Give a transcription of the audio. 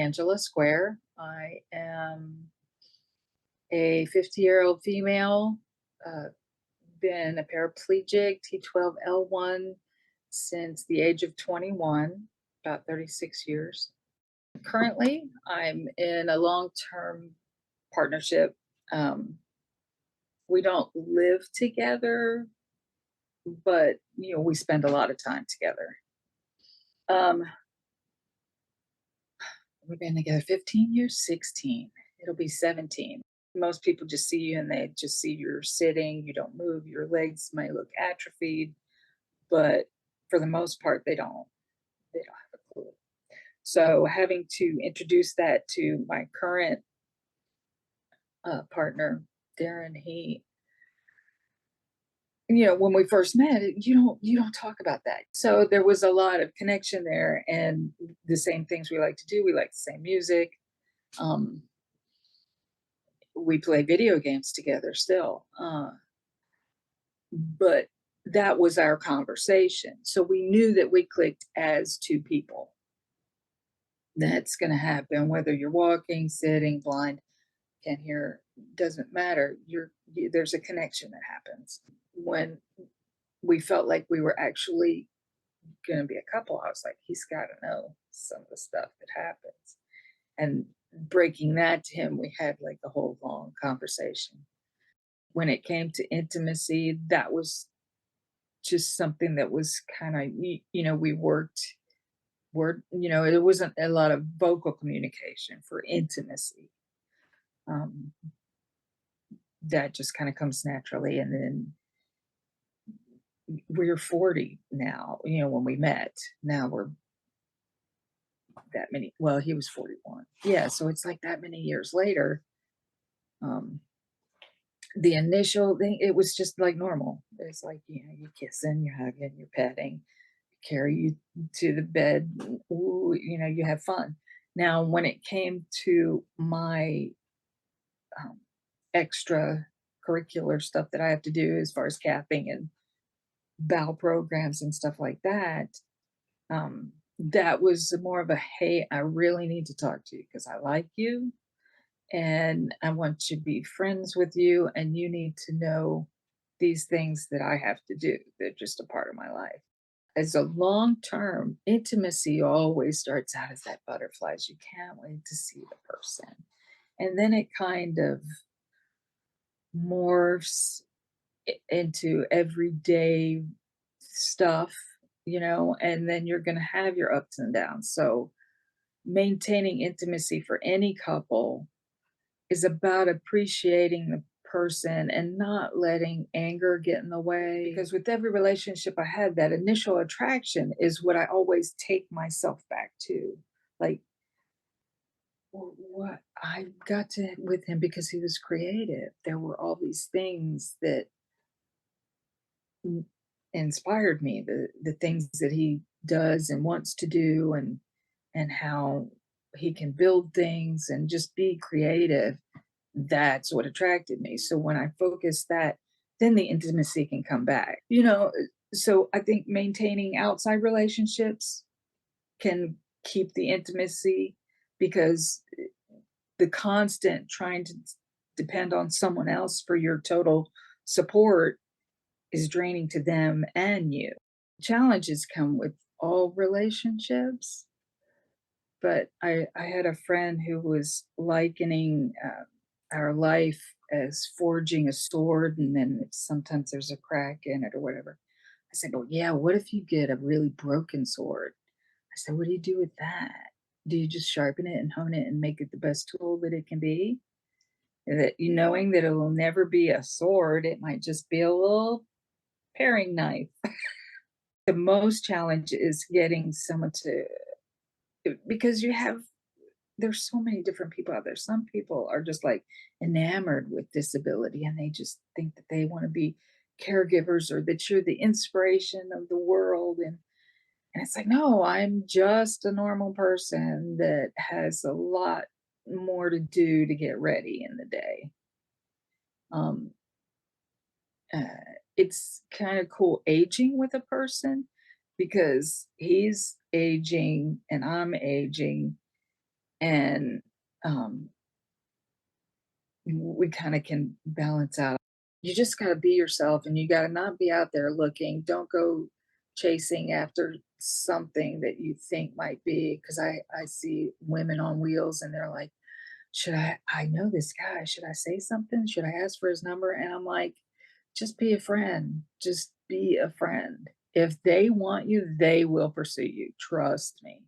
Angela Square. I am a 50-year-old female, uh, been a paraplegic T12L1 since the age of 21, about 36 years. Currently, I'm in a long-term partnership. Um, we don't live together, but we spend a lot of time together. Um, we've been together 15 years, 16. It'll be 17. Most people just see you and they just see you're sitting, you don't move, your legs may look atrophied, but for the most part, they don't have a clue. So having to introduce that to my current partner, Darren, when we first met, you don't talk about that. So there was a lot of connection there, and the same things we like to do. We like the same music. Um, we play video games together still, but that was our conversation. So we knew that we clicked as two people. That's going to happen whether you're walking, sitting, blind, can't hear, doesn't matter. There's a connection that happens. When we felt like we were actually going to be a couple, I was like, he's got to know some of the stuff that happens. And breaking that to him, we had like a whole long conversation. When it came to intimacy, that was just something that was kind of, we it wasn't a lot of vocal communication for intimacy. Um, that just kind of comes naturally. And then we're 40 now, when we met. Now we're that many, well, he was 41. Yeah, so it's like that many years later. Um, the initial thing, it was just like normal. It's like, you're kissing, you're hugging, you're petting, carry you to the bed. Ooh, you have fun. Now, when it came to my um, extracurricular stuff that I have to do as far as capping and bowel programs and stuff like that, that was more of a, hey, I really need to talk to you because I like you and I want to be friends with you, and you need to know these things that I have to do. They're just a part of my life. As a long term, intimacy always starts out as that butterflies. You can't wait to see the person. And then it kind of morphs into everyday stuff, and then you're going to have your ups and downs. So maintaining intimacy for any couple is about appreciating the person and not letting anger get in the way. Because with every relationship I had, that initial attraction is what I always take myself back to. Like, what I got to with him because he was creative. There were all these things that n- inspired me, the things that he does and wants to do, and how he can build things and just be creative. That's what attracted me. So when I focus that, then the intimacy can come back. So I think maintaining outside relationships can keep the intimacy, because the constant trying to depend on someone else for your total support is draining to them and you. Challenges come with all relationships, but I had a friend who was likening our life as forging a sword, and then sometimes there's a crack in it or whatever. I said, "Oh yeah, what if you get a really broken sword?" I said, "What do you do with that? Do you just sharpen it and hone it and make it the best tool that it can be? That you knowing that it will never be a sword, it might just be a little paring knife." The most challenge is getting someone to, because there's so many different people out there. Some people are just like enamored with disability and they just think that they want to be caregivers or that you're the inspiration of the world. And it's like, no, I'm just a normal person that has a lot more to do to get ready in the day. Um, uh, it's kind of cool aging with a person because he's aging and I'm aging, and, um, we kinda can balance out. You just gotta be yourself, and you gotta not be out there looking. Don't go chasing after something that you think might be. Because I see women on wheels, and they're like, "Should I know this guy. Should I say something? Should I ask for his number?" And I'm like, "Just be a friend. Just be a friend. If they want you, they will pursue you. Trust me."